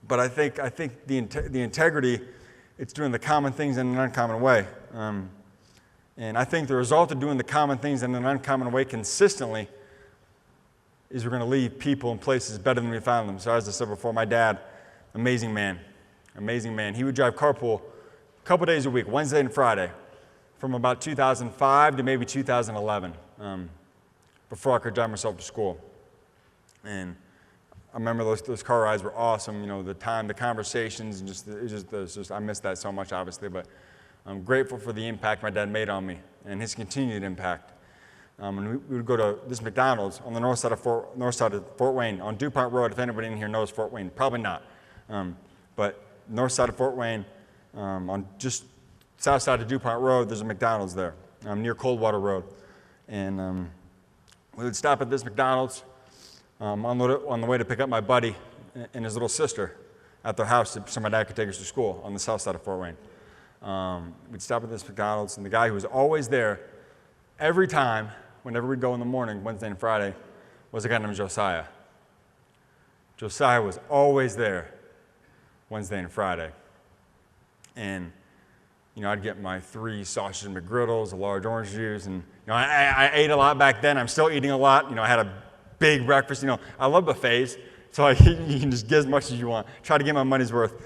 But I think the integrity, it's doing the common things in an uncommon way. And I think the result of doing the common things in an uncommon way consistently is we're going to leave people and places better than we found them. So as I said before, my dad, amazing man. He would drive carpool a couple days a week, Wednesday and Friday, from about 2005 to maybe 2011, before I could drive myself to school. And I remember those car rides were awesome. You know, the time, the conversations, and I miss that so much, obviously. But I'm grateful for the impact my dad made on me and his continued impact. And we would go to this McDonald's on the north side of Fort Wayne on DuPont Road. If anybody in here knows Fort Wayne, probably not. But north side of Fort Wayne, on just south side of DuPont Road, there's a McDonald's there, near Coldwater Road. And we would stop at this McDonald's on the way to pick up my buddy and his little sister at their house so my dad could take us to school on the south side of Fort Wayne. We'd stop at this McDonald's, and the guy who was always there every time, whenever we'd go in the morning, Wednesday and Friday, was a guy named Josiah. Josiah was always there Wednesday and Friday. And, you know, I'd get my 3 sausage McGriddles, a large orange juice, and, you know, I ate a lot back then. I'm still eating a lot. You know, I had a big breakfast. You know, I love buffets, so you can just get as much as you want. Try to get my money's worth.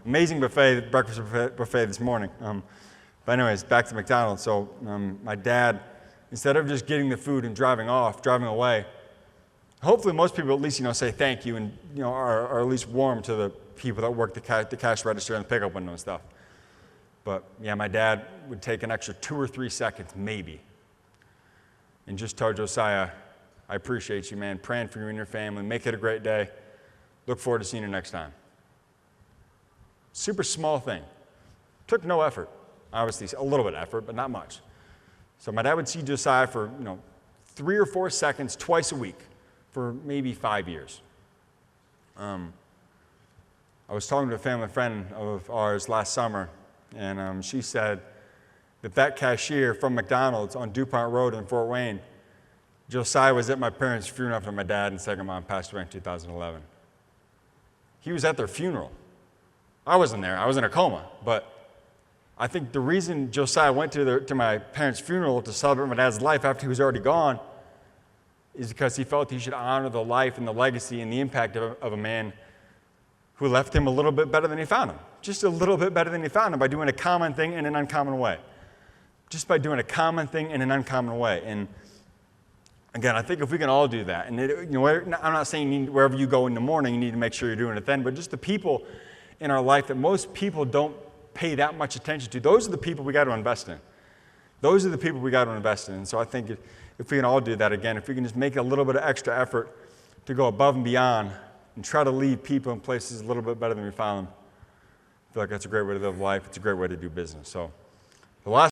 Amazing breakfast buffet this morning. But anyways, back to McDonald's. So my dad, instead of just getting the food and driving away, hopefully most people at least, you know, say thank you and, you know, are at least warm to the people that work the cash register and the pickup window and stuff. But yeah, my dad would take an extra 2 or 3 seconds, maybe, and just tell Josiah, I appreciate you, man. Praying for you and your family. Make it a great day. Look forward to seeing you next time. Super small thing. Took no effort. Obviously, a little bit of effort, but not much. So my dad would see Josiah for, you know, 3 or 4 seconds twice a week for maybe 5 years. I was talking to a family friend of ours last summer, and she said that cashier from McDonald's on DuPont Road in Fort Wayne, Josiah was at my parents' funeral after my dad and second mom passed away in 2011. He was at their funeral. I wasn't there. I was in a coma. But I think the reason Josiah went to my parents' funeral to celebrate my dad's life after he was already gone is because he felt he should honor the life and the legacy and the impact of a man who left him a little bit better than he found him. Just a little bit better than he found him by doing a common thing in an uncommon way. Just by doing a common thing in an uncommon way. And again, I think if we can all do that, and you know, I'm not saying wherever you go in the morning, you need to make sure you're doing it then, but just the people in our life that most people don't pay that much attention to, those are the people we got to invest in. Those are the people we got to invest in. And so I think if we can all do that again, if we can just make a little bit of extra effort to go above and beyond and try to leave people in places a little bit better than we found them, I feel like that's a great way to live life. It's a great way to do business. So the last